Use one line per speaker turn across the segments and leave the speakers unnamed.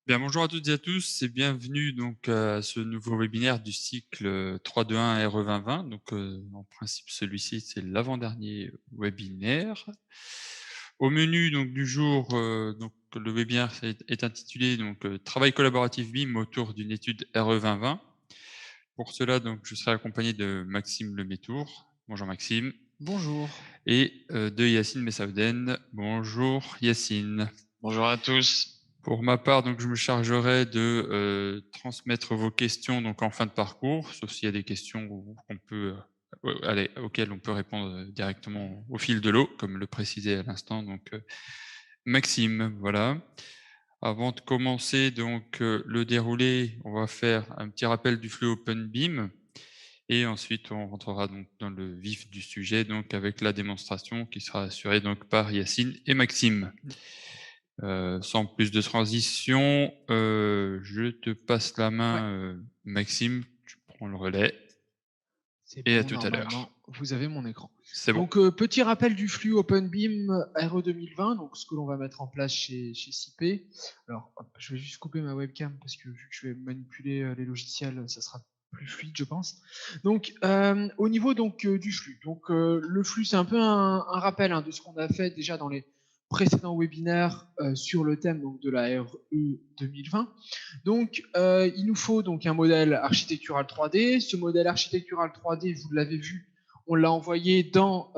Bien, bonjour à toutes et à tous et bienvenue donc à ce nouveau webinaire du cycle 321 RE 2020. Donc, en principe, celui-ci, c'est l'avant-dernier webinaire. Au menu donc du jour, donc le webinaire est intitulé donc Travail collaboratif BIM autour d'une étude RE 2020. Pour cela, donc, je serai accompagné de Maxime Lemétour. Bonjour Maxime.
Bonjour.
Et de Yacine Messaouden. Bonjour Yacine.
Bonjour à tous.
Pour ma part, donc, je me chargerai de transmettre vos questions donc en fin de parcours, sauf s'il y a des questions qu'on peut, auxquelles on peut répondre directement au fil de l'eau, comme le précisait à l'instant donc Maxime. Voilà. Avant de commencer donc le déroulé, on va faire un petit rappel du flux OpenBeam et ensuite on rentrera donc dans le vif du sujet donc avec la démonstration qui sera assurée donc par Yacine et Maxime. Sans plus de transition, je te passe la
Ouais,
main, Maxime, tu prends le relais
c'est
et à
bon,
tout à l'heure.
normalement, vous avez mon écran.
C'est bon.
Donc, petit rappel du flux OpenBeam RE 2020, donc ce que l'on va mettre en place chez CIP. Alors, hop, je vais juste couper ma webcam parce que vu que je vais manipuler les logiciels, ça sera plus fluide, je pense. Donc, au niveau donc du flux. Donc, le flux, c'est un peu un rappel de ce qu'on a fait déjà dans les précédents webinaires sur le thème donc, de la RE 2020. Donc, il nous faut donc un modèle architectural 3D. Ce modèle architectural 3D, vous l'avez vu, on l'a envoyé dans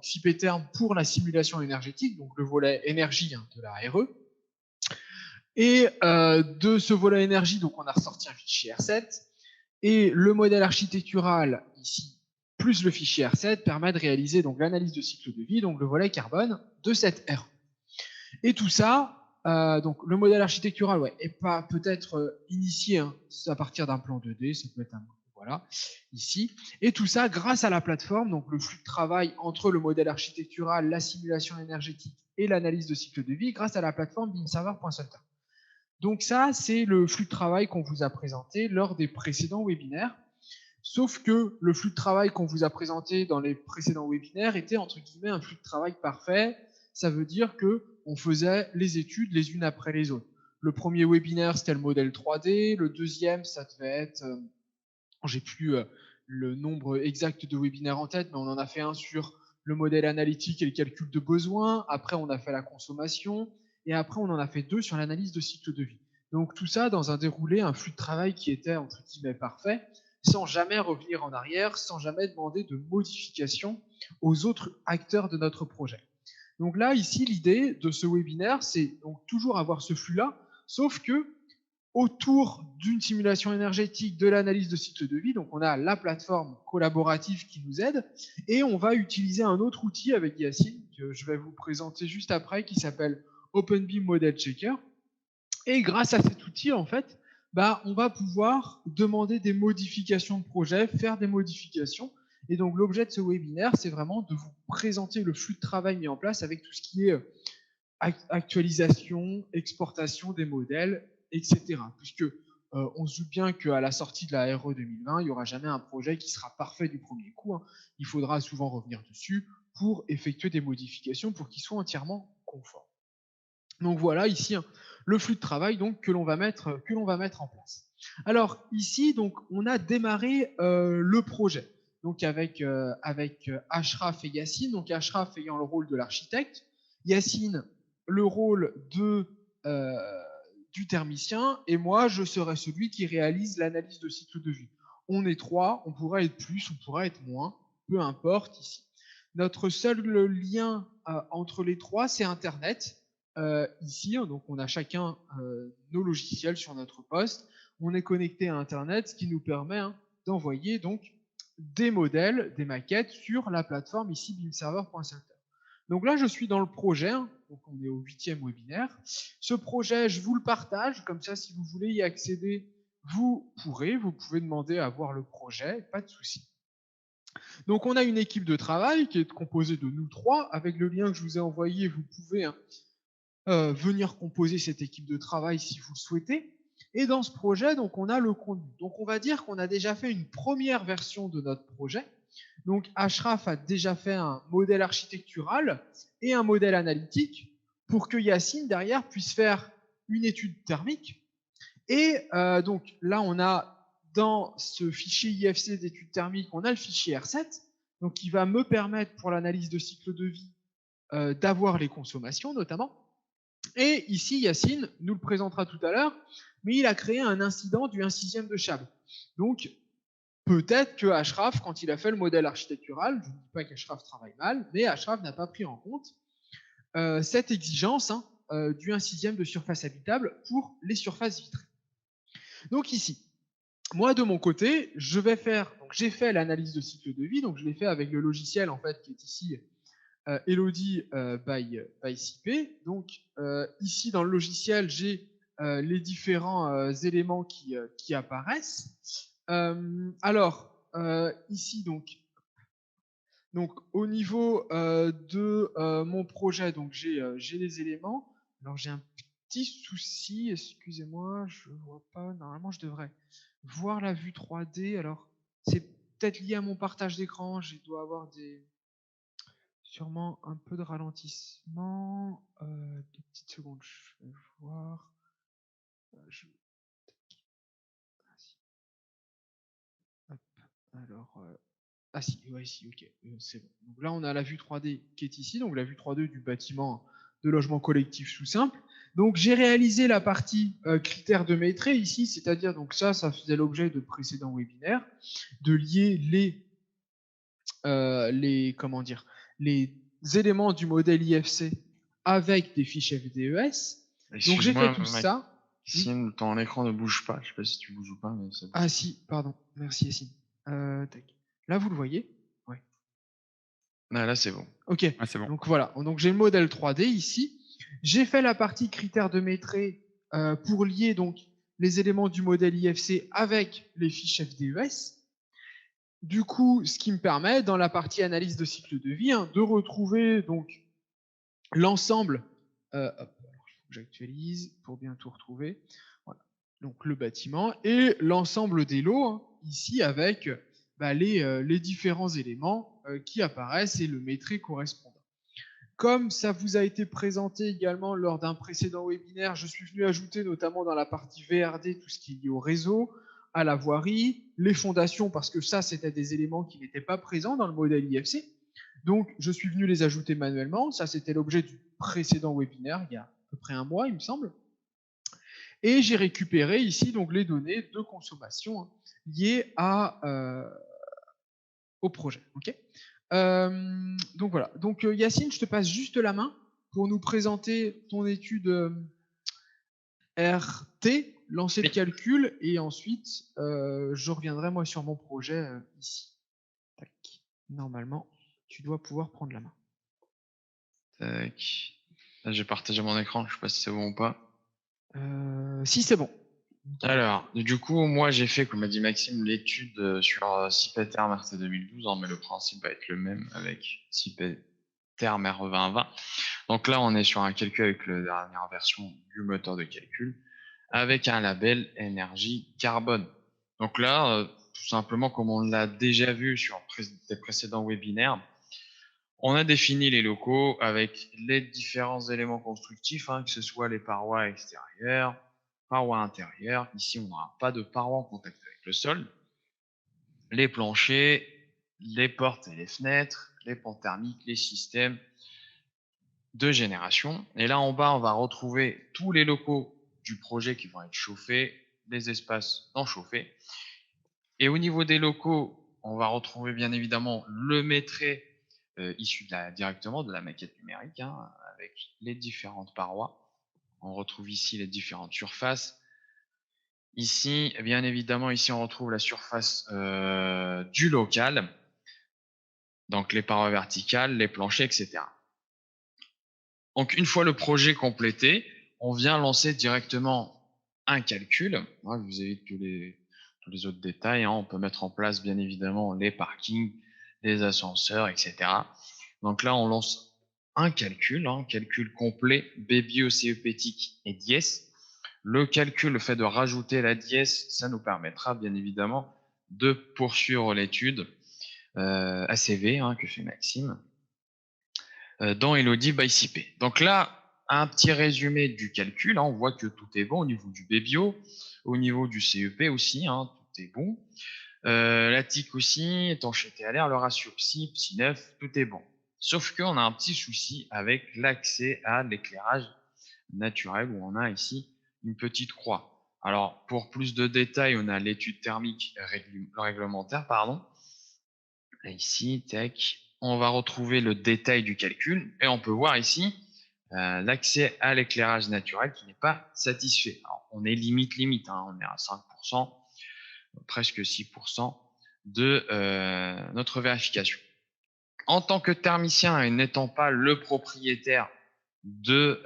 CIPETERM pour la simulation énergétique, donc le volet énergie de la RE. Et de ce volet énergie, donc on a ressorti un fichier R7. Et le modèle architectural ici, plus le fichier R7, permet de réaliser donc l'analyse de cycle de vie, donc le volet carbone de cette RE. Et tout ça, donc le modèle architectural, ouais, est pas peut-être initié à partir d'un plan 2D, ça peut être un voilà ici. Et tout ça grâce à la plateforme, donc le flux de travail entre le modèle architectural, la simulation énergétique et l'analyse de cycle de vie, grâce à la plateforme BIMserver.sulta. Donc ça, c'est le flux de travail qu'on vous a présenté lors des précédents webinaires. Sauf que le flux de travail qu'on vous a présenté dans les précédents webinaires était entre guillemets un flux de travail parfait. Ça veut dire que on faisait les études les unes après les autres. Le premier webinaire, c'était le modèle 3D. Le deuxième, ça devait être, j'ai plus le nombre exact de webinaires en tête, mais on en a fait un sur le modèle analytique et le calcul de besoins. Après, on a fait la consommation. Et après, on en a fait deux sur l'analyse de cycle de vie. Donc tout ça dans un déroulé, un flux de travail qui était entre guillemets parfait, sans jamais revenir en arrière, sans jamais demander de modifications aux autres acteurs de notre projet. Donc là, ici, l'idée de ce webinaire, c'est donc toujours avoir ce flux-là, sauf que autour d'une simulation énergétique, de l'analyse de cycle de vie. Donc, on a la plateforme collaborative qui nous aide et on va utiliser un autre outil avec Yacine que je vais vous présenter juste après qui s'appelle OpenBeam Model Checker. Et grâce à cet outil, en fait, on va pouvoir demander des modifications de projet, faire des modifications. Et donc, l'objet de ce webinaire, c'est vraiment de vous présenter le flux de travail mis en place avec tout ce qui est actualisation, exportation des modèles, etc. Puisque on se doute bien qu'à la sortie de la RE 2020, il n'y aura jamais un projet qui sera parfait du premier coup. Il faudra souvent revenir dessus pour effectuer des modifications pour qu'il soit entièrement conforme. Donc voilà ici le flux de travail donc, que l'on va mettre en place. Alors ici, donc, on a démarré le projet donc avec Ashraf et Yacine. Donc Ashraf ayant le rôle de l'architecte, Yacine le rôle euh, du thermicien, et moi je serai celui qui réalise l'analyse de cycle de vie. On est trois, on pourrait être plus, on pourrait être moins, peu importe ici. Notre seul lien entre les trois, c'est Internet. Ici, donc on a chacun nos logiciels sur notre poste. On est connecté à Internet, ce qui nous permet d'envoyer donc des modèles, des maquettes sur la plateforme ici bimserver.center. Donc là, je suis dans le projet, donc on est au 8e webinaire. Ce projet, je vous le partage, comme ça, si vous voulez y accéder, vous pouvez demander à voir le projet, pas de souci. Donc on a une équipe de travail qui est composée de nous trois. Avec le lien que je vous ai envoyé, vous pouvez venir composer cette équipe de travail si vous le souhaitez. Et dans ce projet, donc on a le contenu. Donc on va dire qu'on a déjà fait une première version de notre projet. Donc Ashraf a déjà fait un modèle architectural et un modèle analytique pour que Yacine derrière puisse faire une étude thermique Et donc là, on a dans ce fichier IFC d'études thermiques, on a le fichier R7, donc qui va me permettre pour l'analyse de cycle de vie d'avoir les consommations notamment. Et ici, Yacine nous le présentera tout à l'heure, mais il a créé un incident du 1/6 de Chab. Donc, peut-être que Ashraf, quand il a fait le modèle architectural, je ne dis pas qu'Ashraf travaille mal, mais Ashraf n'a pas pris en compte cette exigence du 1/6 de surface habitable pour les surfaces vitrées. Donc ici, moi de mon côté, je vais faire, donc j'ai fait l'analyse de cycle de vie, donc je l'ai fait avec le logiciel en fait qui est ici Elodie by CP. Donc ici dans le logiciel, j'ai les différents éléments qui apparaissent. Alors ici donc au niveau de mon projet, donc j'ai les éléments. Alors j'ai un petit souci, excusez-moi, je ne vois pas. Normalement, je devrais voir la vue 3D. Alors c'est peut-être lié à mon partage d'écran. Je dois avoir sûrement un peu de ralentissement. 2 petites secondes, je vais voir. Je... Hop. Alors, ah si, ouais, si, ok, c'est bon. Donc là, on a la vue 3D qui est ici, donc la vue 3D du bâtiment de logement collectif sous simple. Donc j'ai réalisé la partie critères de Maitrey ici, c'est-à-dire donc ça faisait l'objet de précédents webinaires, de lier comment dire, les éléments du modèle IFC avec des fiches FDES. Donc j'ai fait
Excuse-moi,
tout
mec.
ça.
Si
Oui.
ton écran ne bouge pas, je sais pas si tu bouges ou pas, mais ça bouge.
Ah si, pardon, merci Yassine. Tac. Là, vous le voyez? Ouais.
Ah, là, c'est bon.
Ok,
Ouais, c'est bon.
donc voilà. Donc j'ai le modèle 3D ici. J'ai fait la partie critères de Maitrey pour lier donc les éléments du modèle IFC avec les fiches FDES. Du coup, ce qui me permet, dans la partie analyse de cycle de vie, de retrouver donc l'ensemble. Hop, alors, il faut que j'actualise pour bien tout retrouver. Voilà. Donc le bâtiment et l'ensemble des lots, ici avec les différents éléments qui apparaissent et le Maitrey correspondant. Comme ça vous a été présenté également lors d'un précédent webinaire, je suis venu ajouter notamment dans la partie VRD tout ce qui est lié au réseau, à la voirie, les fondations, parce que ça, c'était des éléments qui n'étaient pas présents dans le modèle IFC. Donc, je suis venu les ajouter manuellement. Ça, c'était l'objet du précédent webinaire, il y a à peu près un mois, il me semble. Et j'ai récupéré ici donc les données de consommation liées au projet. Okay, donc voilà. Donc Yacine, je te passe juste la main pour nous présenter ton étude RT, lancer de calcul, et ensuite je reviendrai moi sur mon projet ici. Tac. Normalement, tu dois pouvoir prendre la main.
Tac. Là, j'ai partagé mon écran, je sais pas si c'est bon ou pas.
Si, c'est bon.
Alors, du coup, moi, j'ai fait, comme a dit Maxime, l'étude sur CIPETherm RT 2012, mais le principe va être le même avec CIPETherm R 2020. Donc là, on est sur un calcul avec la dernière version du moteur de calcul, avec un label énergie carbone. Donc là, tout simplement, comme on l'a déjà vu sur des précédents webinaires, on a défini les locaux avec les différents éléments constructifs, que ce soit les parois extérieures, parois intérieures. Ici, on n'aura pas de parois en contact avec le sol. Les planchers, les portes et les fenêtres, les pans thermiques, les systèmes de génération. Et là, en bas, on va retrouver tous les locaux du projet qui vont être chauffés, des espaces non chauffés. Et au niveau des locaux, on va retrouver bien évidemment le Maitrey issu directement de la maquette numérique, avec les différentes parois. On retrouve ici les différentes surfaces. Ici, bien évidemment, ici on retrouve la surface du local, donc les parois verticales, les planchers, etc. Donc une fois le projet complété, on vient lancer directement un calcul. Vous avez tous les autres détails. On peut mettre en place bien évidemment les parkings, les ascenseurs, etc. Donc là, on lance un calcul complet biocépétique et dièse. Le calcul, le fait de rajouter la dièse, ça nous permettra bien évidemment de poursuivre l'étude ACV que fait Maxime dans Elodie by CP. Donc là, un petit résumé du calcul. On voit que tout est bon au niveau du BBio. Au niveau du CEP aussi, hein, tout est bon. La TIC aussi, étanchéité à l'air, le ratio psy, psy9, tout est bon. Sauf qu'on a un petit souci avec l'accès à l'éclairage naturel où on a ici une petite croix. Alors, pour plus de détails, on a l'étude thermique réglementaire, pardon. Et ici, tac, on va retrouver le détail du calcul et on peut voir ici l'accès à l'éclairage naturel qui n'est pas satisfait. Alors, on est limite, hein, on est à 5%, presque 6% de notre vérification. En tant que thermicien et n'étant pas le propriétaire de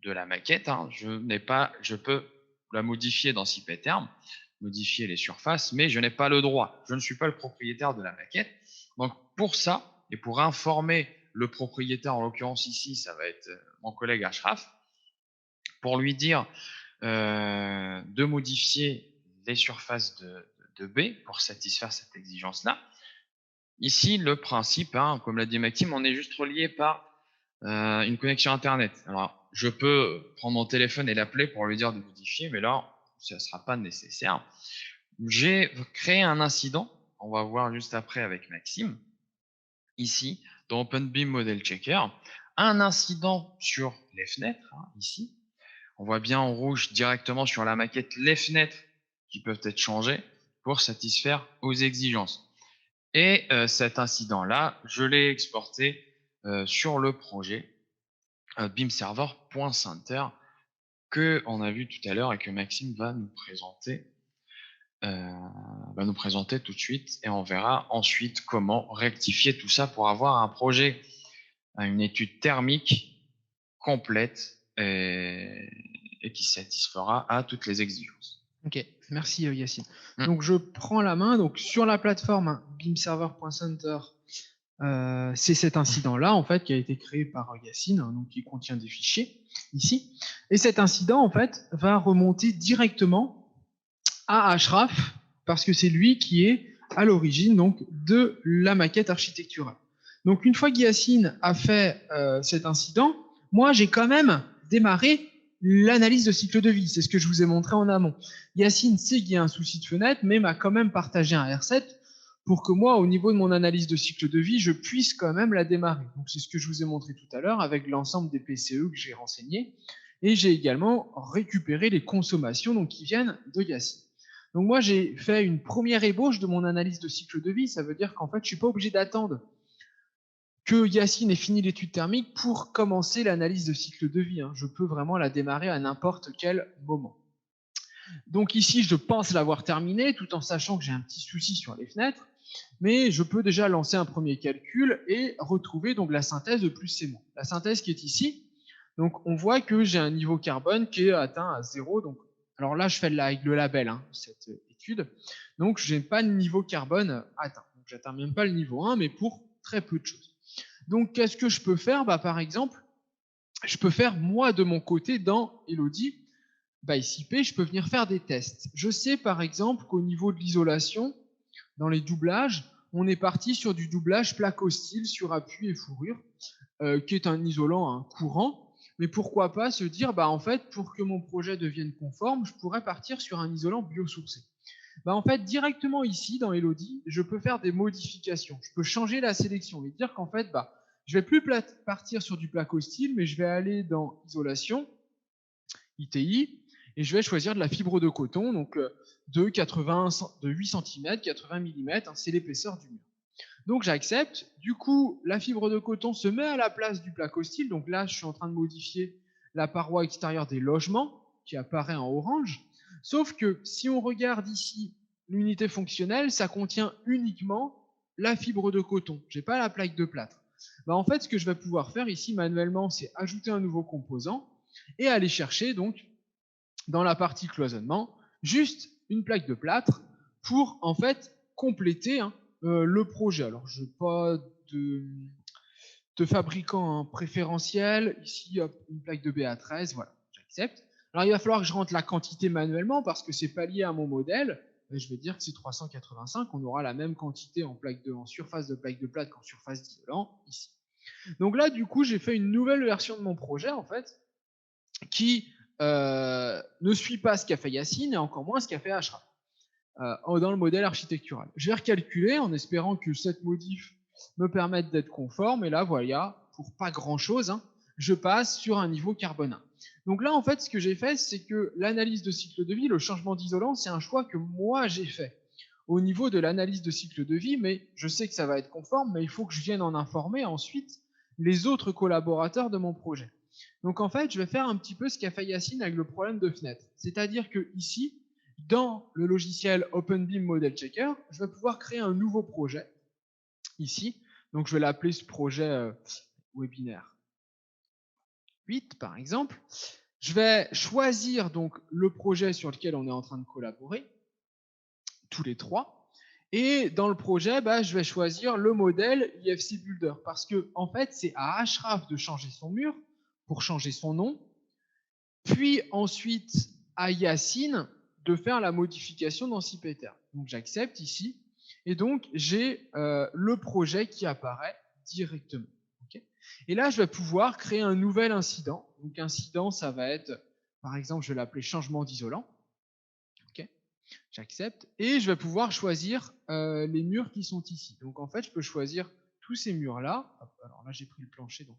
la maquette, hein, je peux la modifier dans CIPETerm, modifier les surfaces, mais je n'ai pas le droit. Je ne suis pas le propriétaire de la maquette. Donc pour ça, et pour informer le propriétaire, en l'occurrence ici, ça va être mon collègue Ashraf, pour lui dire de modifier les surfaces de B pour satisfaire cette exigence-là. Ici, le principe, hein, comme l'a dit Maxime, on est juste relié par une connexion Internet. Alors, je peux prendre mon téléphone et l'appeler pour lui dire de modifier, mais là, ça ne sera pas nécessaire. J'ai créé un incident, on va voir juste après avec Maxime, ici, dans OpenBeam Model Checker, un incident sur les fenêtres, hein, ici. On voit bien en rouge directement sur la maquette les fenêtres qui peuvent être changées pour satisfaire aux exigences. Et cet incident-là, je l'ai exporté sur le projet beamserver.center que on a vu tout à l'heure et que Maxime va nous présenter tout de suite, et on verra ensuite comment rectifier tout ça pour avoir un projet, une étude thermique complète et qui satisfera à toutes les exigences.
Ok, merci Yacine. Donc je prends la main. Donc sur la plateforme beamserver.center, c'est cet incident-là en fait qui a été créé par Yacine, donc qui contient des fichiers ici. Et cet incident en fait va remonter directement à Ashraf parce que c'est lui qui est à l'origine donc de la maquette architecturale. Donc une fois que Yacine a fait cet incident, moi j'ai quand même démarré l'analyse de cycle de vie. C'est ce que je vous ai montré en amont. Yacine sait qu'il y a un souci de fenêtre, mais m'a quand même partagé un R7 pour que moi, au niveau de mon analyse de cycle de vie, je puisse quand même la démarrer. Donc c'est ce que je vous ai montré tout à l'heure avec l'ensemble des PCE que j'ai renseignés. Et j'ai également récupéré les consommations donc, qui viennent de Yacine. Donc moi, j'ai fait une première ébauche de mon analyse de cycle de vie. Ça veut dire qu'en fait, je ne suis pas obligé d'attendre que Yacine ait fini l'étude thermique pour commencer l'analyse de cycle de vie. Je peux vraiment la démarrer à n'importe quel moment. Donc ici, je pense l'avoir terminé, tout en sachant que j'ai un petit souci sur les fenêtres, mais je peux déjà lancer un premier calcul et retrouver donc la synthèse de plus c'est moins. La synthèse qui est ici, donc on voit que j'ai un niveau carbone qui est atteint à 0. Donc, alors là, je fais avec le label, cette étude. Donc, je n'ai pas de niveau carbone atteint. Donc, je n'atteins même pas le niveau 1, mais pour très peu de choses. Donc, qu'est-ce que je peux faire? Par exemple, je peux faire, moi, de mon côté, dans Elodie, by CP, je peux venir faire des tests. Je sais, par exemple, qu'au niveau de l'isolation, dans les doublages, on est parti sur du doublage plaque hostile sur appui et fourrure, qui est un isolant courant. Mais pourquoi pas se dire, en fait, pour que mon projet devienne conforme, je pourrais partir sur un isolant biosourcé. En fait, directement ici, dans Elodie, je peux faire des modifications. Je peux changer la sélection et dire qu'en fait, je ne vais plus partir sur du plaque hostile, mais je vais aller dans isolation, ITI, et je vais choisir de la fibre de coton, donc de 8 cm, 80 mm, c'est l'épaisseur du mur. Donc j'accepte, du coup la fibre de coton se met à la place du plaque hostile, donc là je suis en train de modifier la paroi extérieure des logements, qui apparaît en orange, sauf que si on regarde ici l'unité fonctionnelle, ça contient uniquement la fibre de coton, je n'ai pas la plaque de plâtre. En fait, ce que je vais pouvoir faire ici manuellement, c'est ajouter un nouveau composant et aller chercher donc dans la partie cloisonnement juste une plaque de plâtre pour en fait compléter le projet. Alors je n'ai pas de fabricant préférentiel. Ici, hop, une plaque de BA13, voilà, j'accepte. Alors il va falloir que je rentre la quantité manuellement parce que c'est pas lié à mon modèle. Je vais dire que c'est 385, on aura la même quantité en surface de plaque de plâtre qu'en surface d'isolant ici. Donc là, du coup, j'ai fait une nouvelle version de mon projet en fait qui ne suit pas ce qu'a fait Yacine et encore moins ce qu'a fait Ashraf dans le modèle architectural. Je vais recalculer en espérant que cette modif me permette d'être conforme. Et là, voilà, pour pas grand-chose, hein, je passe sur un niveau carbone 1. Donc là, en fait, ce que j'ai fait, c'est que l'analyse de cycle de vie, le changement d'isolant, c'est un choix que moi, j'ai fait au niveau de l'analyse de cycle de vie, mais je sais que ça va être conforme, mais il faut que je vienne en informer ensuite les autres collaborateurs de mon projet. Donc en fait, je vais faire un petit peu ce qu'a fait Yacine avec le problème de fenêtre. C'est-à-dire que ici, dans le logiciel OpenBeam Model Checker, je vais pouvoir créer un nouveau projet ici. Donc je vais l'appeler ce projet webinaire 8 par exemple. Je vais choisir donc le projet sur lequel on est en train de collaborer, tous les trois. Et dans le projet, je vais choisir le modèle IFC Builder parce que en fait, c'est à Ashraf de changer son mur pour changer son nom, puis ensuite à Yacine de faire la modification dans CPTR. Donc j'accepte ici, et donc j'ai le projet qui apparaît directement. Okay, et là, je vais pouvoir créer un nouvel incident. Donc incident, ça va être, par exemple, je vais l'appeler changement d'isolant. Okay, j'accepte, et je vais pouvoir choisir les murs qui sont ici. Donc en fait, je peux choisir tous ces murs-là. Alors là, j'ai pris le plancher, donc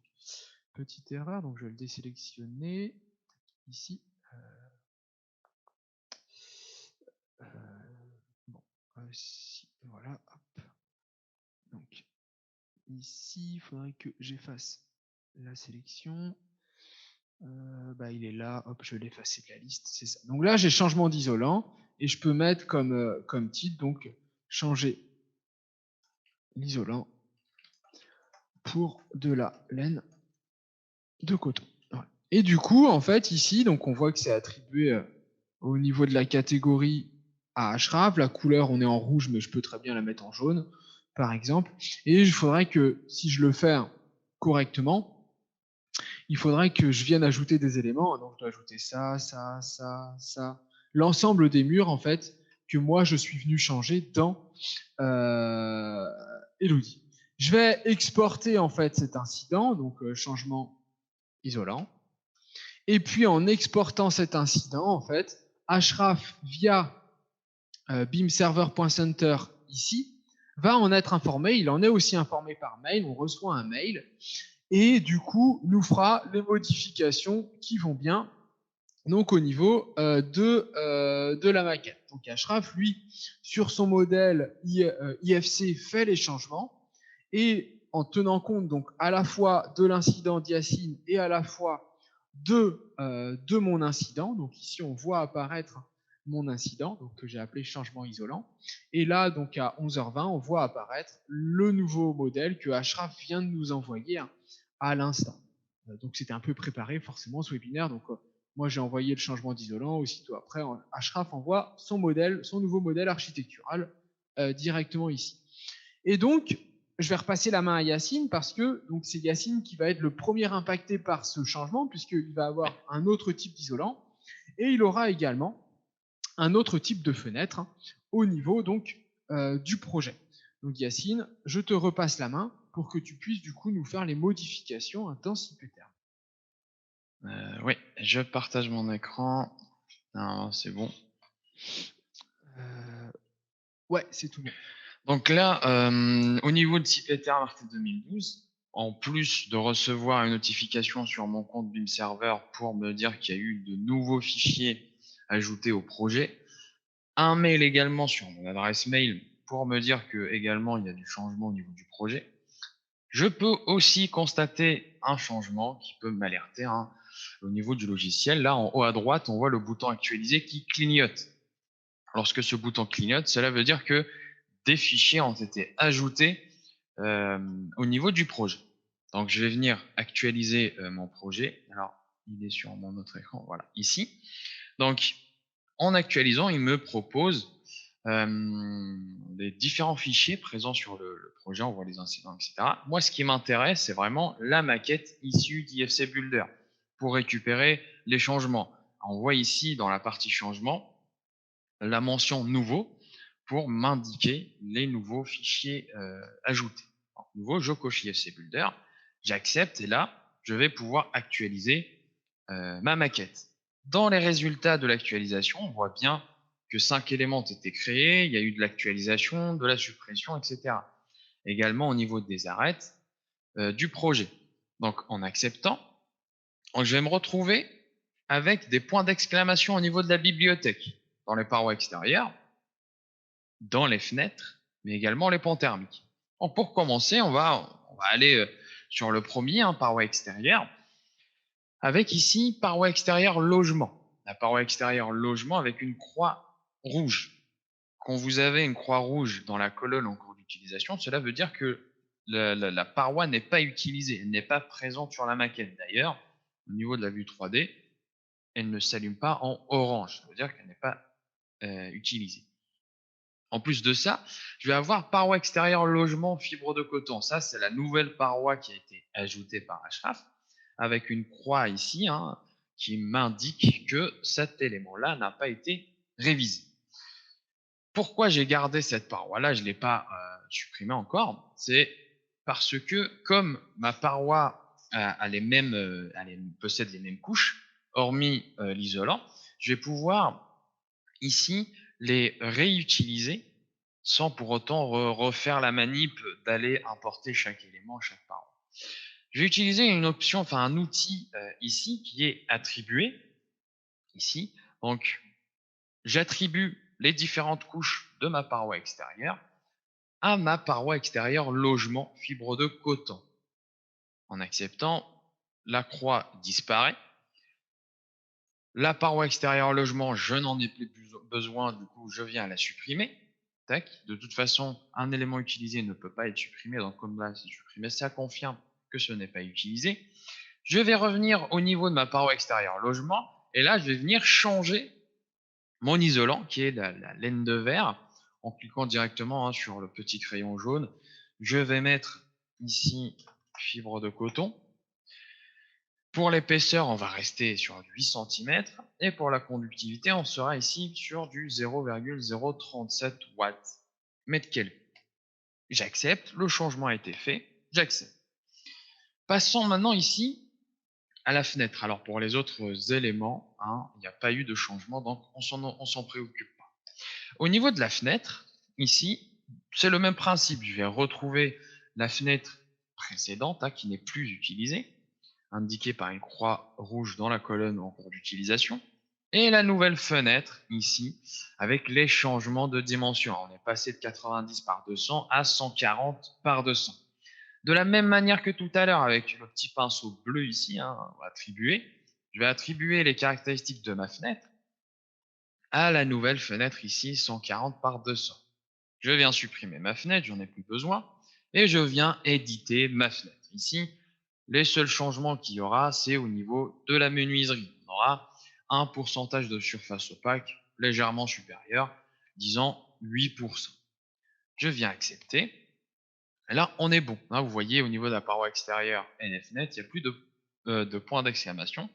petite erreur, donc je vais le désélectionner ici. Voilà, hop. Donc ici, il faudrait que j'efface la sélection. Il est là, hop, je vais l'effacer de la liste, c'est ça. Donc là, j'ai changement d'isolant et je peux mettre comme titre, donc changer l'isolant pour de la laine de coton. Voilà. Et du coup, en fait, ici, donc on voit que c'est attribué au niveau de la catégorie à Ashraf. La couleur, on est en rouge, mais je peux très bien la mettre en jaune, par exemple. Et il faudrait que, si je le fais correctement, il faudrait que je vienne ajouter des éléments. Donc, je dois ajouter ça, ça, ça, ça. L'ensemble des murs, en fait, que moi, je suis venu changer dans Elodie. Je vais exporter, en fait, cet incident, donc changement isolant. Et puis, en exportant cet incident, en fait, Ashraf, via beamserver.center ici, va en être informé. Il en est aussi informé par mail. On reçoit un mail et du coup, nous fera les modifications qui vont bien, donc au niveau de la maquette. Donc Ashraf, lui, sur son modèle IFC, fait les changements et en tenant compte donc à la fois de l'incident d'Yacine et à la fois de mon incident. Donc ici, on voit apparaître mon incident, donc que j'ai appelé changement isolant. Et là, donc à 11h20, on voit apparaître le nouveau modèle que Ashraf vient de nous envoyer à l'instant. Donc c'était un peu préparé forcément ce webinaire. Donc moi j'ai envoyé le changement d'isolant, aussitôt après Ashraf envoie son modèle, son nouveau modèle architectural directement ici. Et donc je vais repasser la main à Yacine parce que donc c'est Yacine qui va être le premier impacté par ce changement puisqu'il va avoir un autre type d'isolant et il aura également un autre type de fenêtre au niveau donc du projet. Donc Yacine, je te repasse la main pour que tu puisses du coup nous faire les modifications dans CPTR.
Oui, je partage mon écran. C'est bon.
Ouais, c'est tout bon.
Donc là, au niveau de CPTR Marté 2012, en plus de recevoir une notification sur mon compte BIM Server pour me dire qu'il y a eu de nouveaux fichiers ajoutés au projet, un mail également sur mon adresse mail pour me dire que également il y a du changement au niveau du projet. Je peux aussi constater un changement qui peut m'alerter au niveau du logiciel. Là, en haut à droite, on voit le bouton actualiser qui clignote. Lorsque ce bouton clignote, cela veut dire que des fichiers ont été ajoutés au niveau du projet. Donc, je vais venir actualiser mon projet. Alors, il est sur mon autre écran, voilà, ici. Donc, en actualisant, il me propose les différents fichiers présents sur le projet. On voit les incidents, etc. Moi, ce qui m'intéresse, c'est vraiment la maquette issue d'IFC Builder pour récupérer les changements. On voit ici, dans la partie changements, la mention nouveau pour m'indiquer les nouveaux fichiers ajoutés. Donc, nouveau, je coche IFC Builder, j'accepte et là, je vais pouvoir actualiser ma maquette. Dans les résultats de l'actualisation, on voit bien que 5 éléments ont été créés, il y a eu de l'actualisation, de la suppression, etc. Également au niveau des arêtes du projet. Donc en acceptant, je vais me retrouver avec des points d'exclamation au niveau de la bibliothèque, dans les parois extérieures, dans les fenêtres, mais également les pans thermiques. Donc pour commencer, on va aller sur le premier, paroi extérieure, avec ici paroi extérieure logement. La paroi extérieure logement avec une croix rouge. Quand vous avez une croix rouge dans la colonne en cours d'utilisation, cela veut dire que la paroi n'est pas utilisée, elle n'est pas présente sur la maquette. D'ailleurs, au niveau de la vue 3D, elle ne s'allume pas en orange, ça veut dire qu'elle n'est pas utilisée. En plus de ça, je vais avoir paroi extérieure logement fibre de coton. Ça, c'est la nouvelle paroi qui a été ajoutée par Ashraf, avec une croix ici qui m'indique que cet élément-là n'a pas été révisé. Pourquoi j'ai gardé cette paroi-là, je ne l'ai pas supprimée encore, c'est parce que comme ma paroi possède les mêmes couches, hormis l'isolant, je vais pouvoir ici les réutiliser sans pour autant refaire la manip d'aller importer chaque élément, chaque paroi. Je vais utiliser une option, enfin un outil ici qui est attribué, ici. Donc, j'attribue les différentes couches de ma paroi extérieure à ma paroi extérieure logement fibre de coton. En acceptant, la croix disparaît. La paroi extérieure logement, je n'en ai plus besoin, du coup, je viens la supprimer. Tac. De toute façon, un élément utilisé ne peut pas être supprimé, donc comme là, c'est supprimé, ça confirme que ce n'est pas utilisé. Je vais revenir au niveau de ma paroi extérieure logement, et là, je vais venir changer mon isolant, qui est la laine de verre, en cliquant directement sur le petit crayon jaune. Je vais mettre ici fibre de coton. Pour l'épaisseur, on va rester sur 8 cm. Et pour la conductivité, on sera ici sur du 0,037 watts. Mètre calcul. J'accepte, le changement a été fait, j'accepte. Passons maintenant ici à la fenêtre. Alors pour les autres éléments, il n'y a pas eu de changement, donc on s'en préoccupe pas. Au niveau de la fenêtre, ici, c'est le même principe. Je vais retrouver la fenêtre précédente qui n'est plus utilisée, indiquée par une croix rouge dans la colonne en cours d'utilisation, et la nouvelle fenêtre ici, avec les changements de dimension. On est passé de 90 par 200 à 140 par 200. De la même manière que tout à l'heure, avec le petit pinceau bleu ici, attribué, je vais attribuer les caractéristiques de ma fenêtre à la nouvelle fenêtre ici, 140 par 200. Je viens supprimer ma fenêtre, j'en ai plus besoin, et je viens éditer ma fenêtre. Ici, les seuls changements qu'il y aura, c'est au niveau de la menuiserie. On aura un pourcentage de surface opaque légèrement supérieur, disons 8%. Je viens accepter. Et là, on est bon. Vous voyez, au niveau de la paroi extérieure NFNet, il n'y a plus de points d'exclamation,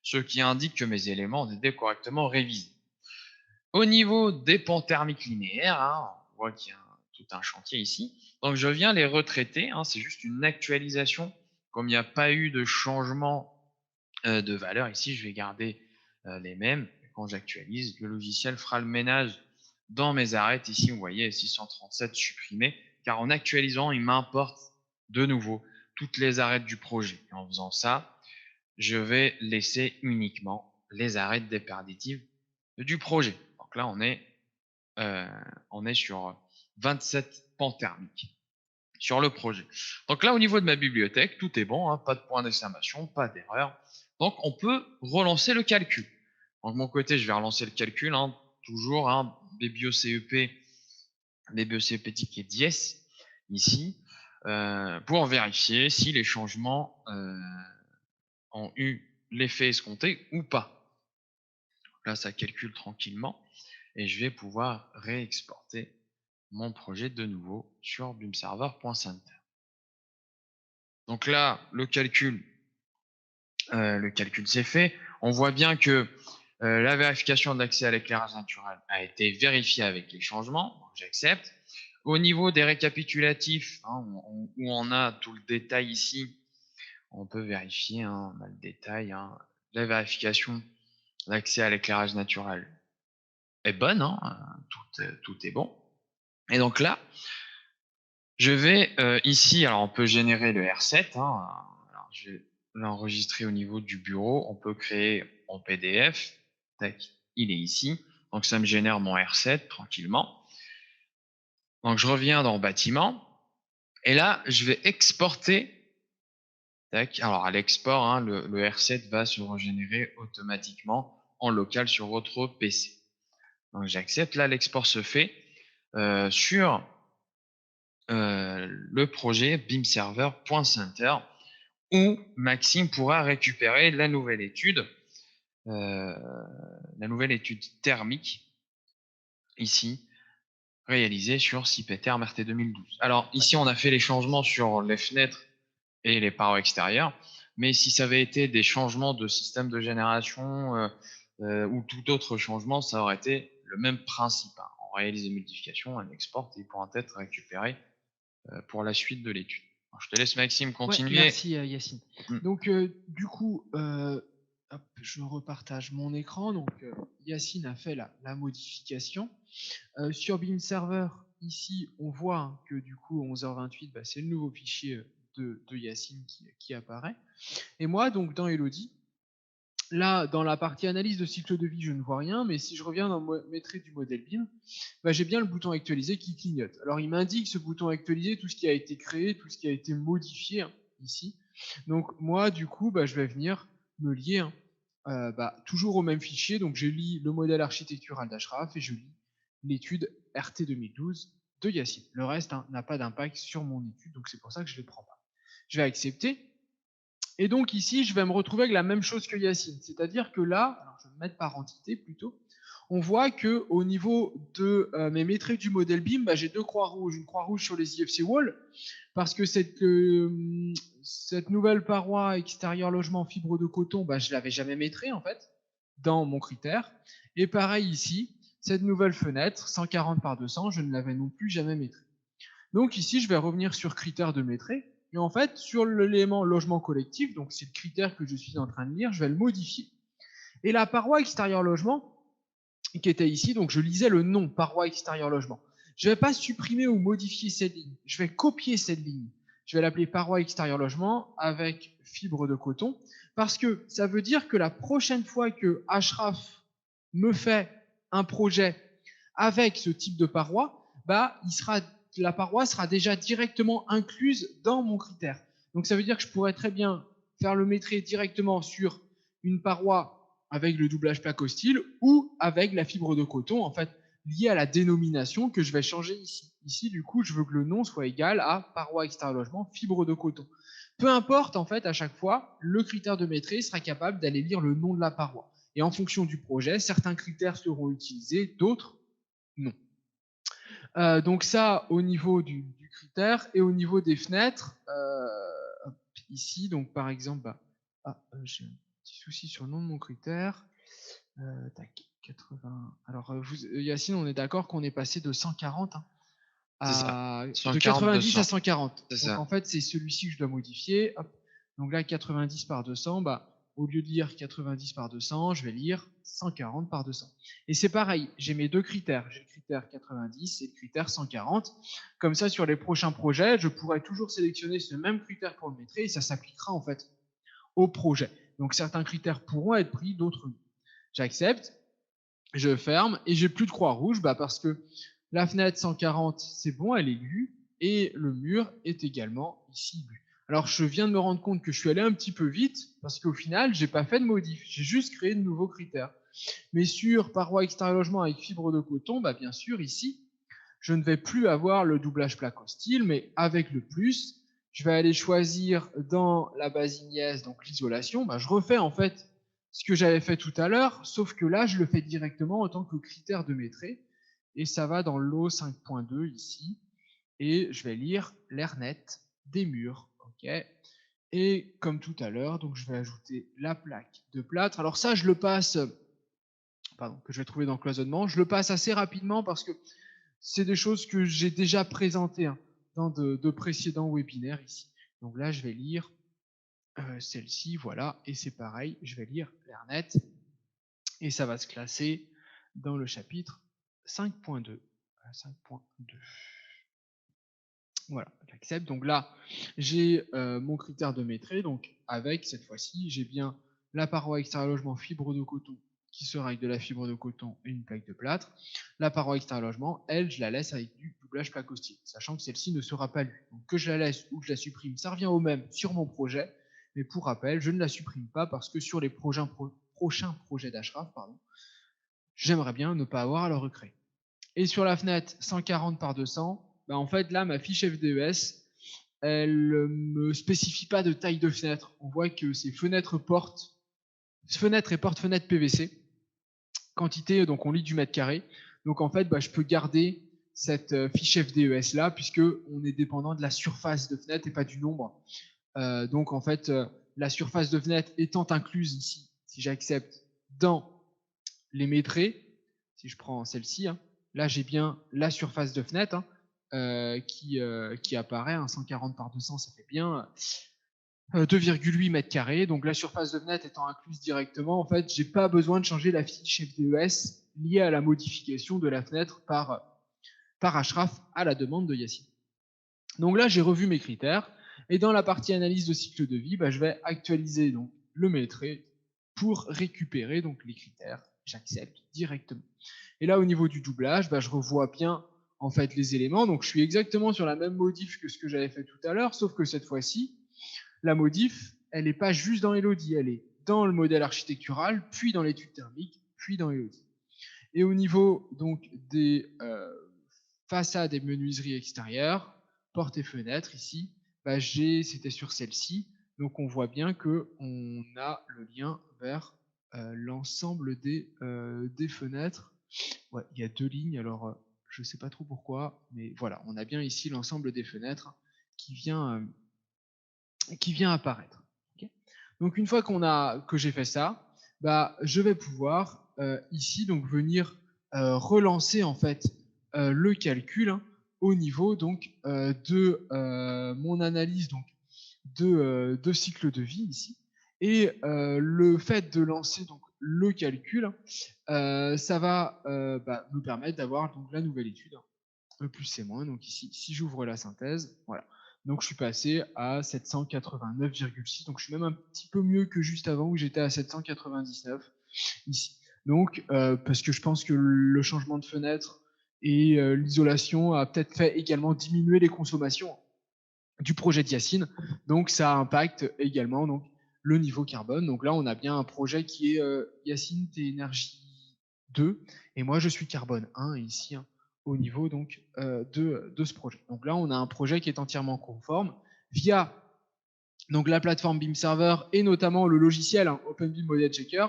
ce qui indique que mes éléments ont été correctement révisés. Au niveau des pans thermiques linéaires, on voit qu'il y a tout un chantier ici. Donc, je viens les retraiter. C'est juste une actualisation. Comme il n'y a pas eu de changement de valeur ici, je vais garder les mêmes. Quand j'actualise, le logiciel fera le ménage dans mes arêtes. Ici, vous voyez 637 supprimés, car en actualisant, il m'importe de nouveau toutes les arêtes du projet. Et en faisant ça, je vais laisser uniquement les arêtes déperditives du projet. Donc là, on est sur 27 pans thermiques sur le projet. Donc là, au niveau de ma bibliothèque, tout est bon, pas de point d'exclamation, pas d'erreur. Donc on peut relancer le calcul. Donc de mon côté, je vais relancer le calcul, toujours BBOCEP, BBOCEP ticket dièse ici, pour vérifier si les changements ont eu l'effet escompté ou pas. Donc là, ça calcule tranquillement et je vais pouvoir réexporter mon projet de nouveau sur bimserver.center. Donc là, le calcul s'est fait. On voit bien que la vérification de l'accès à l'éclairage naturel a été vérifiée avec les changements. J'accepte. Au niveau des récapitulatifs, où on a tout le détail ici, on peut vérifier, on a le détail, la vérification l'accès à l'éclairage naturel est bonne, hein, tout est bon. Et donc là, je vais ici, alors on peut générer le R7, hein, alors je vais l'enregistrer au niveau du bureau, on peut créer en PDF, tac, il est ici, donc ça me génère mon R7 tranquillement. Donc je reviens dans bâtiment, et là je vais exporter, tac, alors à l'export, hein, le R7 va se régénérer automatiquement en local sur votre PC. Donc j'accepte, là l'export se fait sur le projet beamserver.center où Maxime pourra récupérer la nouvelle étude thermique ici réalisée sur CIPETERM RT 2012. Alors ici on a fait les changements sur les fenêtres et les parois extérieures, mais si ça avait été des changements de système de génération ou tout autre changement, ça aurait été le même principe, hein. On réalise des modifications, on exporte et ils pourront être récupérés pour la suite de l'étude. Je te laisse Maxime
Ouais,
continuer.
merci Yacine. Donc du coup, hop, je repartage mon écran. Donc Yacine a fait la modification. Sur Beam Server, ici, on voit hein, que du coup 11h28, bah, c'est le nouveau fichier de Yacine qui apparaît. Et moi, donc dans Elodie, là, dans la partie analyse de cycle de vie, je ne vois rien, mais si je reviens dans Maîtrise du modèle BIM, bah, j'ai bien le bouton actualiser qui clignote. Alors il m'indique ce bouton actualiser, tout ce qui a été créé, tout ce qui a été modifié hein, ici. Donc moi, du coup, bah, je vais venir me lier hein, toujours au même fichier. Donc je lis le modèle architectural d'Ashraf et je lis l'étude RT 2012 de Yacine. Le reste hein, n'a pas d'impact sur mon étude, donc c'est pour ça que je ne les prends pas. Je vais accepter. Et donc ici, je vais me retrouver avec la même chose que Yacine. C'est-à-dire que là, alors je vais me mettre par entité plutôt, on voit que au niveau de mes métriques du modèle BIM, bah, j'ai deux croix rouges. Une croix rouge sur les IFC Wall, parce que cette nouvelle paroi extérieure logement fibre de coton, bah, je ne l'avais jamais métrée en fait, dans mon critère. Et pareil ici, cette nouvelle fenêtre, 140 par 200, je ne l'avais non plus jamais métrée. Donc ici, je vais revenir sur critères de métrée. Et en fait, sur l'élément logement collectif, donc c'est le critère que je suis en train de lire, je vais le modifier. Et la paroi extérieure logement, qui était ici, donc je lisais le nom, paroi extérieure logement. Je ne vais pas supprimer ou modifier cette ligne, je vais copier cette ligne. Je vais l'appeler paroi extérieure logement avec fibre de coton, parce que ça veut dire que la prochaine fois que Ashraf me fait un projet avec ce type de paroi, bah, la paroi sera déjà directement incluse dans mon critère. Donc ça veut dire que je pourrais très bien faire le métrer directement sur une paroi avec le doublage plaque au style ou avec la fibre de coton, en fait, liée à la dénomination que je vais changer ici. Ici, du coup, je veux que le nom soit égal à paroi extérieur logement, fibre de coton. Peu importe, en fait, à chaque fois, le critère de maîtrise sera capable d'aller lire le nom de la paroi. Et en fonction du projet, certains critères seront utilisés, d'autres non. Donc ça, au niveau du critère et au niveau des fenêtres, ici, donc par exemple, j'ai un petit souci sur le nom de mon critère. Tac, 80. Alors, Yacine, on est d'accord qu'on est passé de 140 hein, de 90 200. À 140. Donc ça. En fait, c'est celui-ci que je dois modifier. Hop. Donc là, 90 par 200, bah, au lieu de lire 90 par 200, je vais lire 140 par 200. Et c'est pareil, j'ai mes deux critères. J'ai le critère 90 et le critère 140. Comme ça, sur les prochains projets, je pourrai toujours sélectionner ce même critère pour le mettre et ça s'appliquera en fait au projet. Donc certains critères pourront être pris, d'autres non. J'accepte, je ferme et j'ai plus de croix rouge parce que la fenêtre 140, c'est bon, elle est lue et le mur est également ici lu. Alors je viens de me rendre compte que je suis allé un petit peu vite parce qu'au final, j'ai pas fait de modif, j'ai juste créé de nouveaux critères. Mais sur paroi extérieur logement avec fibre de coton, bien sûr ici, je ne vais plus avoir le doublage plaque au style, mais avec le plus, je vais aller choisir dans la base Ignace, donc l'isolation, je refais en fait ce que j'avais fait tout à l'heure, sauf que là, je le fais directement en tant que critère de maîtrise, et ça va dans l'O 5.2 ici, et je vais lire l'air net des murs, ok. Et comme tout à l'heure, donc je vais ajouter la plaque de plâtre. Alors ça, je le passe, que je vais trouver dans cloisonnement, je le passe assez rapidement parce que c'est des choses que j'ai déjà présentées hein, dans de précédents webinaires ici. Donc là, je vais lire celle-ci, voilà, et c'est pareil, je vais lire l'Airnet. et ça va se classer dans le chapitre 5.2. 5.2. Voilà, j'accepte. Donc là, j'ai mon critère de maîtrise. Donc avec, cette fois-ci, j'ai bien la paroi extérieure logement fibre de coton qui sera avec de la fibre de coton et une plaque de plâtre. La paroi extérieure logement, elle, je la laisse avec du doublage placostier, sachant que celle-ci ne sera pas lue. Donc que je la laisse ou que je la supprime, ça revient au même sur mon projet. Mais pour rappel, je ne la supprime pas parce que sur les prochains projets d'Ashraf, j'aimerais bien ne pas avoir à le recréer. Et sur la fenêtre 140 par 200, bah en fait là, ma fiche FDES, elle me spécifie pas de taille de fenêtre. On voit que c'est fenêtre et porte-fenêtre PVC. Quantité, donc on lit du mètre carré. Donc en fait, je peux garder cette fiche FDES là, puisque on est dépendant de la surface de fenêtre et pas du nombre. Donc en fait, la surface de fenêtre étant incluse ici, si j'accepte, dans les métrés, si je prends celle-ci, hein, là j'ai bien la surface de fenêtre qui apparaît, 140 par 200, ça fait bien 2,8 mètres carrés. Donc la surface de fenêtre étant incluse directement, en fait, j'ai pas besoin de changer la fiche FDES liée à la modification de la fenêtre par Ashraf à la demande de Yacine. Donc là, j'ai revu mes critères. Et dans la partie analyse de cycle de vie, je vais actualiser donc le métré pour récupérer donc les critères. J'accepte directement. Et là, au niveau du doublage, je revois bien en fait les éléments. Donc je suis exactement sur la même modif que ce que j'avais fait tout à l'heure, sauf que cette fois-ci, la modif, elle n'est pas juste dans Elodie, elle est dans le modèle architectural, puis dans l'étude thermique, puis dans Elodie. Et au niveau donc des façades et menuiseries extérieures, portes et fenêtres ici, c'était sur celle-ci. Donc on voit bien qu'on a le lien vers l'ensemble des fenêtres. Ouais, il y a deux lignes, alors je ne sais pas trop pourquoi, mais voilà, on a bien ici l'ensemble des fenêtres qui vient apparaître. Okay. Donc une fois que j'ai fait ça, je vais pouvoir ici donc venir relancer en fait le calcul au niveau donc de mon analyse donc de cycle de vie ici. Et le fait de lancer donc le calcul, ça va me permettre d'avoir donc la nouvelle étude, E plus C moins. Donc ici, si j'ouvre la synthèse, voilà. Donc je suis passé à 789,6. Donc je suis même un petit peu mieux que juste avant où j'étais à 799 ici. Donc parce que je pense que le changement de fenêtre et l'isolation a peut-être fait également diminuer les consommations du projet de Yacine. Donc ça impacte également donc le niveau carbone. Donc là on a bien un projet qui est Yacine T énergie 2 et moi je suis carbone 1 ici au niveau donc de ce projet. Donc là on a un projet qui est entièrement conforme via donc la plateforme BIM Server et notamment le logiciel OpenBIM Model Checker.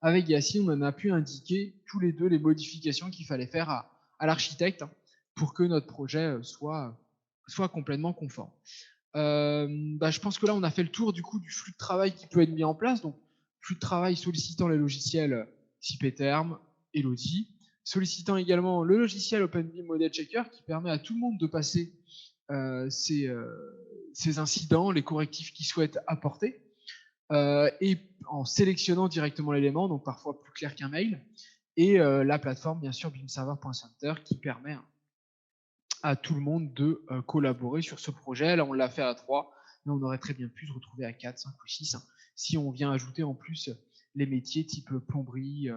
Avec Yacine, on a pu indiquer tous les deux les modifications qu'il fallait faire à l'architecte pour que notre projet soit complètement conforme. Je pense que là, on a fait le tour du coup du flux de travail qui peut être mis en place. Donc, flux de travail sollicitant les logiciels CIPETERM, Elodie, sollicitant également le logiciel OpenBIM Model Checker qui permet à tout le monde de passer ces incidents, les correctifs qu'ils souhaitent apporter, et en sélectionnant directement l'élément, donc parfois plus clair qu'un mail, et la plateforme, bien sûr, bimserver.center qui permet à tout le monde de collaborer sur ce projet. Là, on l'a fait à 3, mais on aurait très bien pu se retrouver à 4, 5 ou 6, si on vient ajouter en plus les métiers type plomberie,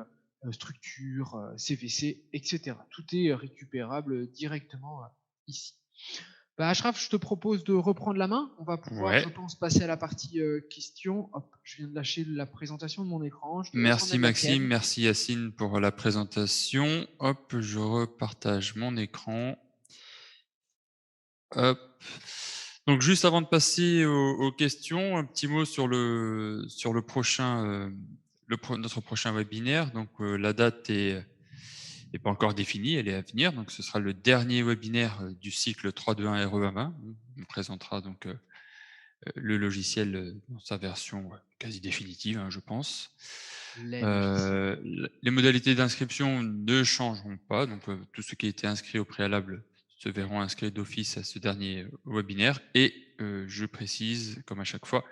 structure, CVC, etc. Tout est récupérable directement ici. Ashraf, je te propose de reprendre la main. On va pouvoir, je pense, passer à la partie questions. Hop, je viens de lâcher la présentation de mon écran.
Merci Maxime, merci Yacine pour la présentation. Hop, je repartage mon écran. Hop. Donc juste avant de passer aux questions, un petit mot sur le prochain, notre prochain webinaire. Donc la date est pas encore définie, elle est à venir. Donc ce sera le dernier webinaire du cycle 3.2.1 RE2020. On présentera donc le logiciel dans sa version quasi définitive, je pense. Les modalités d'inscription ne changeront pas. Donc tout ce qui a été inscrit au préalable se verront inscrits d'office à ce dernier webinaire. Et je précise, comme à chaque fois,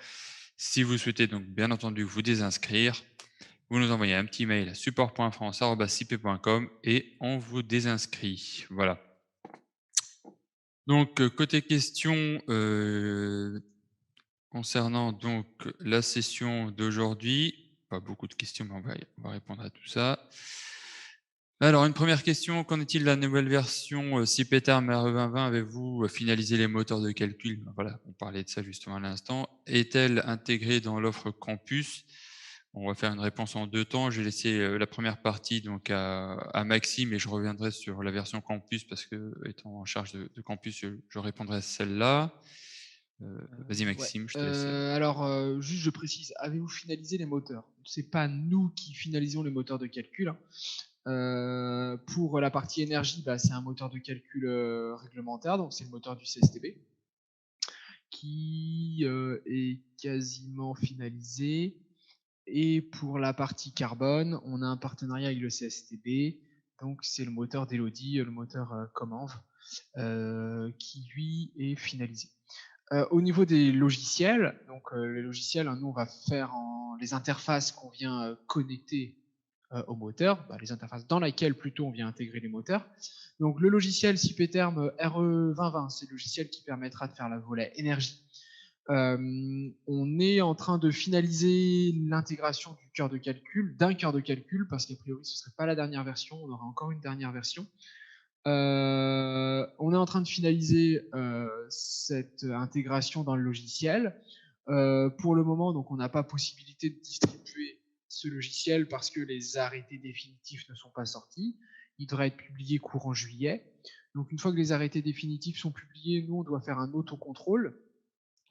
si vous souhaitez donc bien entendu vous désinscrire, vous nous envoyez un petit mail à support.france@cip.com et on vous désinscrit. Voilà. Donc, côté questions, concernant donc la session d'aujourd'hui, pas beaucoup de questions, mais on va répondre à tout ça. Alors, une première question, qu'en est-il de la nouvelle version CPTerm RE 2020? Avez-vous finalisé les moteurs de calcul? Voilà, on parlait de ça justement à l'instant. Est-elle intégrée dans l'offre campus? On va faire une réponse en 2 temps. Je vais laisser la première partie donc à Maxime et je reviendrai sur la version campus parce que, étant en charge de campus, je répondrai à celle-là. Vas-y
Ouais.
Maxime, je te laisse.
Alors, juste je précise, avez-vous finalisé les moteurs? C'est pas nous qui finalisons les moteurs de calcul, hein. Pour la partie énergie, bah, c'est un moteur de calcul réglementaire, donc c'est le moteur du CSTB qui est quasiment finalisé. Et pour la partie carbone, on a un partenariat avec le CSTB, donc c'est le moteur d'Elodie, le moteur Comenv, qui lui est finalisé. Au niveau des logiciels, donc les logiciels, hein, nous on va faire les interfaces qu'on vient connecter au moteur, les interfaces dans lesquelles plutôt on vient intégrer les moteurs. Donc le logiciel CPTerm RE 2020, c'est le logiciel qui permettra de faire la volet énergie. On est en train de finaliser l'intégration du cœur de calcul, d'un cœur de calcul, parce qu'a priori ce ne serait pas la dernière version, on aura encore une dernière version. On est en train de finaliser cette intégration dans le logiciel. Pour le moment, donc, on n'a pas possibilité de distribuer ce logiciel parce que les arrêtés définitifs ne sont pas sortis. Il devrait être publié courant juillet. Donc, une fois que les arrêtés définitifs sont publiés, nous, on doit faire un autocontrôle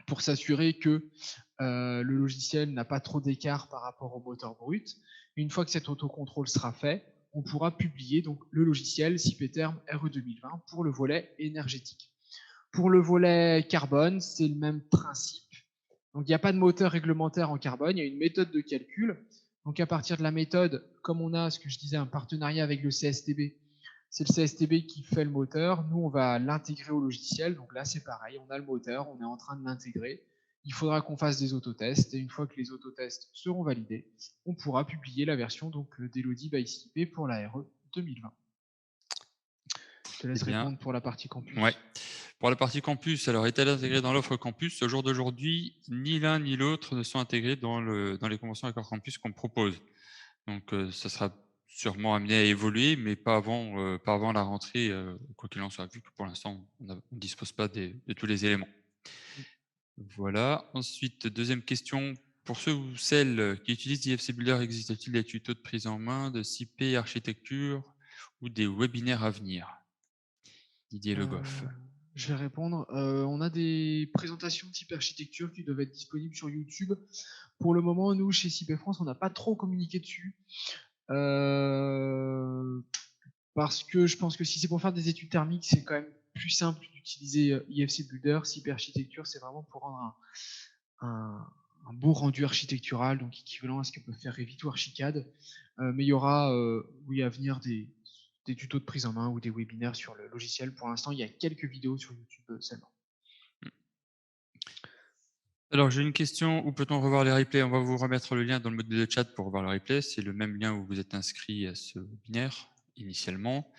pour s'assurer que le logiciel n'a pas trop d'écart par rapport au moteur brut. Une fois que cet autocontrôle sera fait, on pourra publier donc le logiciel CPTerm RE 2020 pour le volet énergétique. Pour le volet carbone, c'est le même principe. Donc il n'y a pas de moteur réglementaire en carbone, il y a une méthode de calcul. Donc à partir de la méthode, comme on a ce que je disais, un partenariat avec le CSTB, c'est le CSTB qui fait le moteur, nous on va l'intégrer au logiciel. Donc là c'est pareil, on a le moteur, on est en train de l'intégrer. Il faudra qu'on fasse des autotests et une fois que les autotests seront validés, on pourra publier la version d'Elodie by CP pour la RE 2020. Je te laisse répondre pour la partie campus.
Ouais. Pour la partie campus, alors est-elle intégrée dans l'offre campus? Au jour d'aujourd'hui, ni l'un ni l'autre ne sont intégrés dans les conventions accords campus qu'on propose. Donc ça sera sûrement amené à évoluer, mais pas avant la rentrée, quoi qu'il en soit, vu que pour l'instant, on ne dispose pas de tous les éléments. Voilà. Ensuite, deuxième question. Pour ceux ou celles qui utilisent IFC Builder, existe-t-il des tutos de prise en main, de CP, architecture ou des webinaires à venir? Didier Le Goff.
Je vais répondre. On a des présentations type architecture qui doivent être disponibles sur YouTube. Pour le moment, nous, chez CP France, on n'a pas trop communiqué dessus. Parce que je pense que si c'est pour faire des études thermiques, c'est quand même plus simple d'utiliser IFC Builder. CP Architecture, c'est vraiment pour rendre un beau rendu architectural, donc équivalent à ce que peut faire Revit ou Archicad. Mais il y aura, oui, à venir des tutos de prise en main ou des webinaires sur le logiciel. Pour l'instant, il y a quelques vidéos sur YouTube seulement.
Alors, j'ai une question. Où peut-on revoir les replays? On va vous remettre le lien dans le mode de chat pour voir le replay. C'est le même lien où vous êtes inscrit à ce webinaire initialement.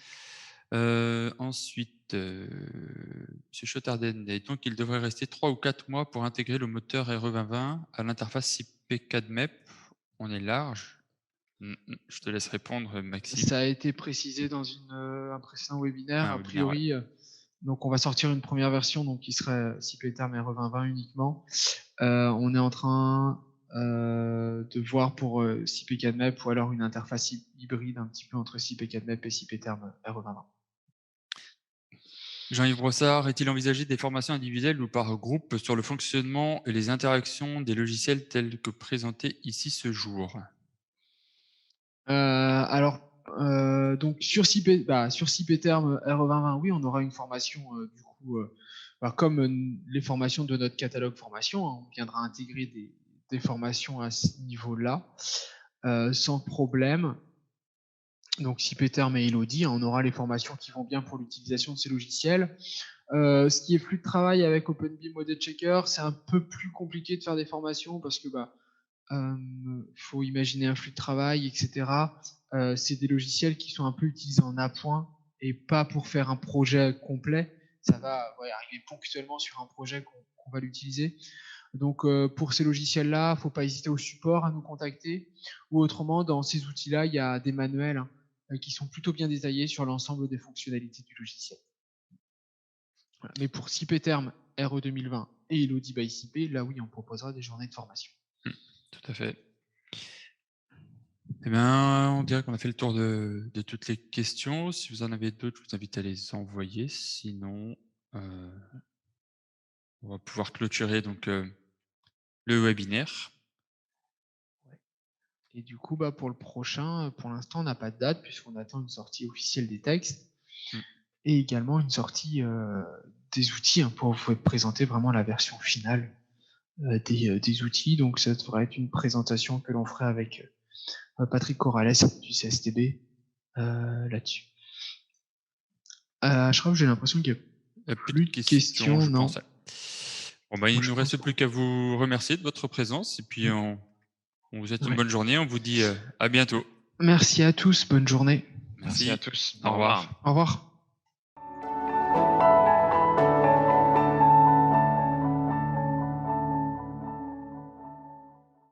Ensuite, M. Chotarden, et donc il devrait rester 3 ou 4 mois pour intégrer le moteur RE 2020 à l'interface CP4MEP. On est large. Je te laisse répondre, Maxime.
Ça a été précisé dans un précédent webinaire. A priori,
ouais.
Donc on va sortir une première version donc qui serait CPTerm RE 2020 uniquement. On est en train de voir pour CP4MEP ou alors une interface hybride un petit peu entre CP4MEP et CPTerm RE 2020.
Jean-Yves Brossard, est-il envisagé des formations individuelles ou par groupe sur le fonctionnement et les interactions des logiciels tels que présentés ici ce jour?
Alors, donc sur CPTerm RE 2020, oui, on aura une formation du coup, comme les formations de notre catalogue formation, hein, on viendra intégrer des formations à ce niveau-là, sans problème. Donc CPTerm et Elodie, hein, on aura les formations qui vont bien pour l'utilisation de ces logiciels. Ce qui est flux de travail avec OpenBIM Model Checker, c'est un peu plus compliqué de faire des formations parce que faut imaginer un flux de travail, etc. C'est des logiciels qui sont un peu utilisés en appoint et pas pour faire un projet complet. Ça va arriver ponctuellement sur un projet qu'on va l'utiliser. Donc, pour ces logiciels-là, il ne faut pas hésiter au support à nous contacter. Ou autrement, dans ces outils-là, il y a des manuels qui sont plutôt bien détaillés sur l'ensemble des fonctionnalités du logiciel. Voilà. Mais pour CIPETERM, RE 2020 et Elodie by CIP, là oui, on proposera des journées de formation.
Tout à fait. Eh bien, on dirait qu'on a fait le tour de toutes les questions. Si vous en avez d'autres, je vous invite à les envoyer. Sinon, on va pouvoir clôturer donc le webinaire.
Et du coup, pour le prochain, pour l'instant, on n'a pas de date puisqu'on attend une sortie officielle des textes et également une sortie des outils pour vous présenter vraiment la version finale des outils. Donc, ça devrait être une présentation que l'on ferait avec Patrick Corrales du CSTB là-dessus. Ashraf, j'ai l'impression qu'il n'y a plus de questions,
je
non
pense. Bon, il ne nous reste plus qu'à vous remercier de votre présence et puis on vous souhaite une bonne journée. On vous dit à bientôt.
Merci à tous, bonne journée.
Merci à tous.
Au revoir.
Au revoir.